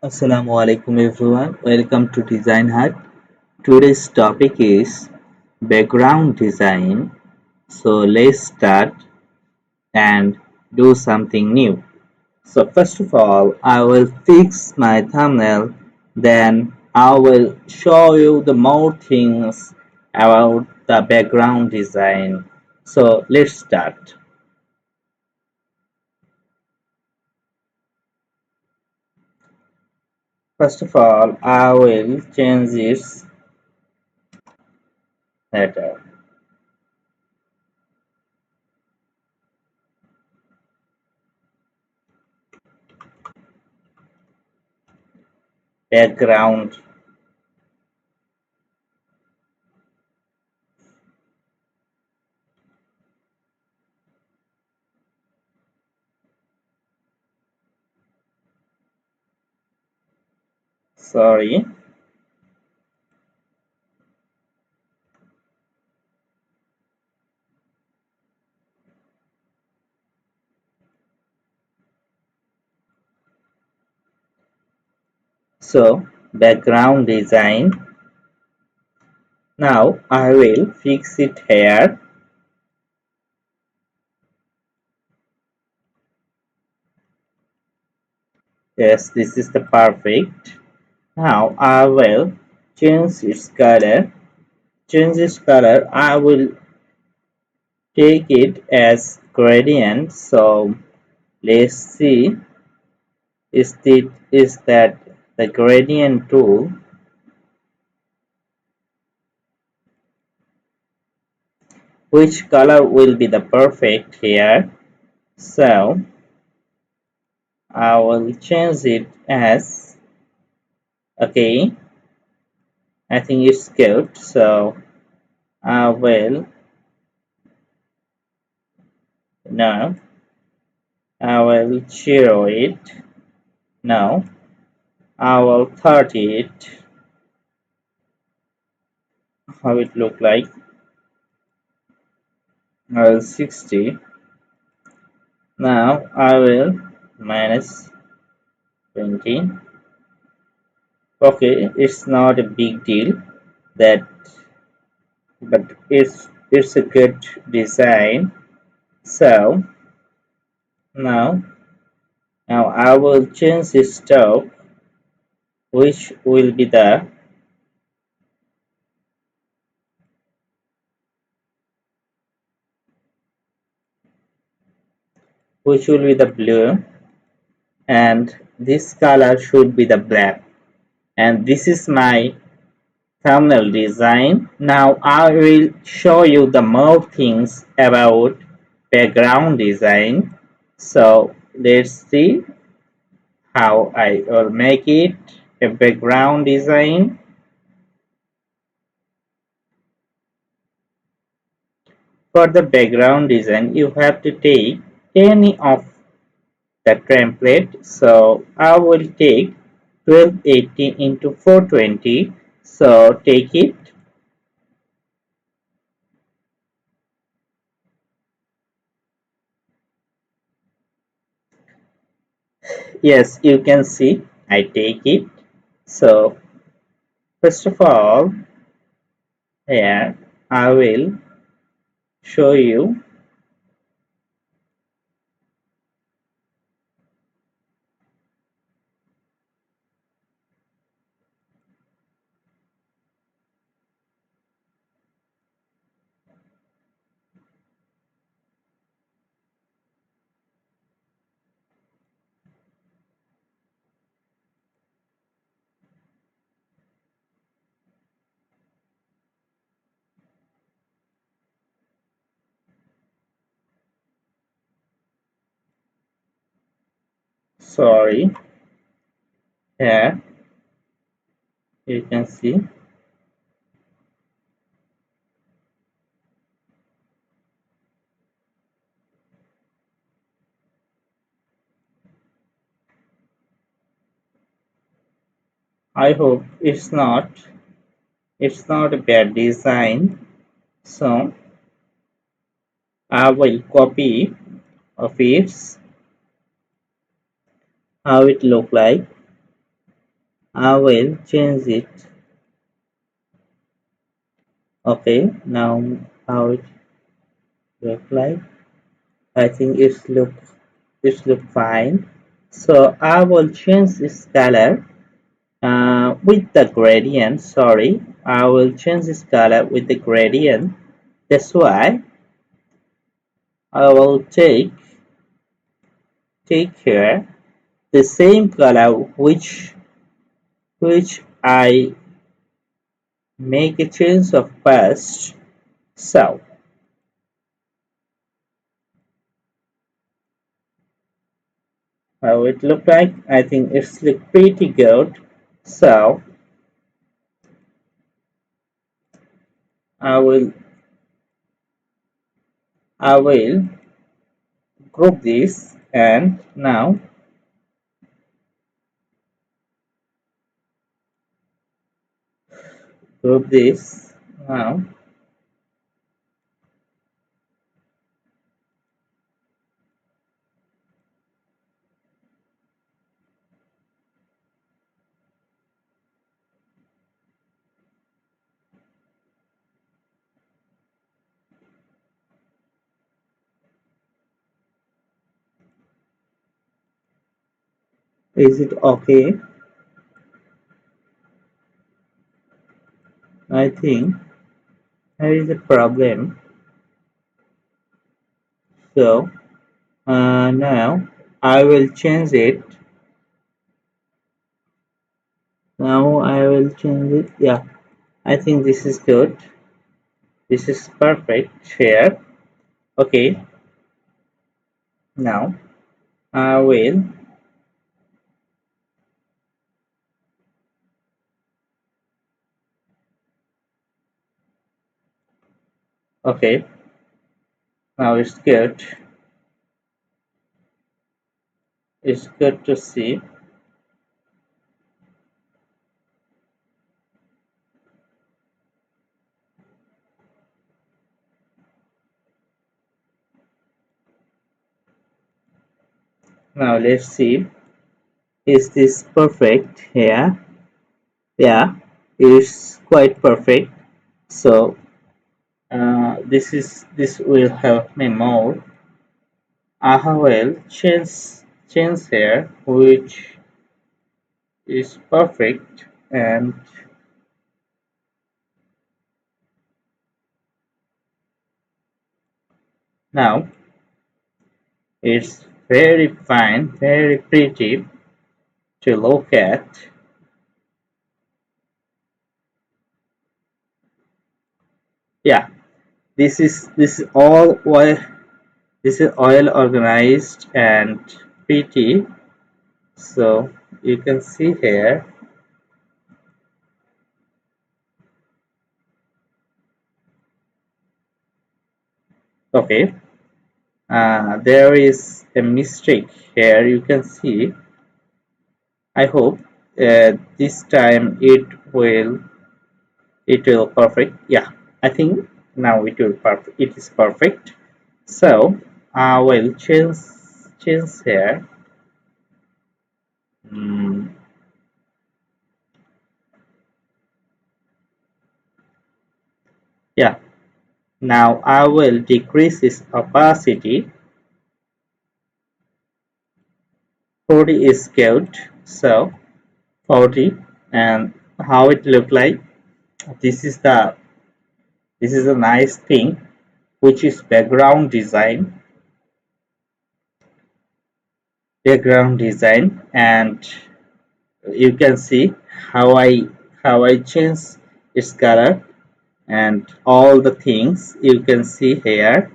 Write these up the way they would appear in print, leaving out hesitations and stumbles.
Assalamu alaikum everyone. Welcome to Design Hut. Today's topic is background design. So let's start and do something new. So first of all, I will fix my thumbnail. Then I will show you the more things about the background design. So let's start. First of all, I will change its header. Background. Sorry. So background design. Now I will fix it here. Yes, this is the perfect. Now I will change its color. Change its color. I will take it as gradient. So let's see is that the gradient tool, which color will be the perfect here. So I will change it as okay. I think it's good. So I will now I will zero it. Now I will 30 it. How it look like? I will 60. Now I will minus 20. Okay, it's not a big deal that, but it's a good design. So now I will change this stuff, which will be the blue, and this color should be the black, and this is my thumbnail design. Now I will show you the more things about background design. So let's see how I will make it a background design. For the background design, you have to take any of the template. So I will take 1280 into 420. So take it. Yes, you can see I take it. So first of all, here I will show you. Sorry, here you can see. I hope it's not a bad design. So I will copy of it how it look like. I will change it. Okay, now how it look like? I think it's look fine. So I will change this color with the gradient. Sorry, I will change this color with the gradient. That's why I will take here the same color which I make a change of first. So how it look like? I think it's look pretty good. So I will I will group this, and now group this. Now is it okay? I think there is a problem. So now I will change it. Now I will change it. Yeah, I think this is good. This is perfect here. Okay, now I will. Okay, now it's good. It's good to see. Now let's see. Is this perfect here? Yeah, it's quite perfect. So this will help me more. I will change here, which is perfect, and now it's very fine, very pretty to look at. Yeah, this is oil organized and pretty. So you can see here. Okay, there is a mistake here. You can see. I hope this time it will perfect. Yeah, I think now it is perfect. So I will change here. Mm, yeah, now I will decrease its opacity. 40 is good. So 40, and how it look like. This is the this is a nice thing, which is background design, and you can see how I change its color and all the things you can see here.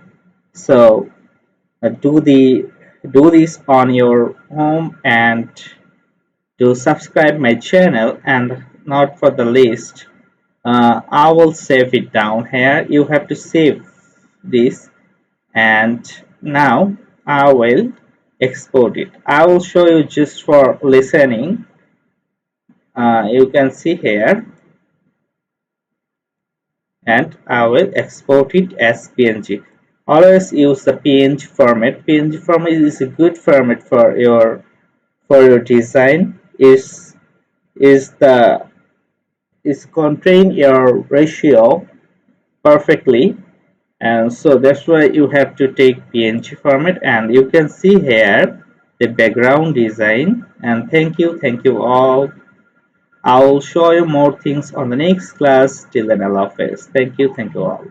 So do this on your home, and do subscribe my channel, and not for the list. I will save it down here. You have to save this, and now I will export it. I will show you just for listening. You can see here, and I will export it as PNG. Always use the PNG format. PNG format is a good format for your design. Is is the is contain your ratio perfectly, and so that's why you have to take PNG format. And you can see here the background design. And thank you all. I'll show you more things on the next class. Till then, Allah Hafiz. Thank you all.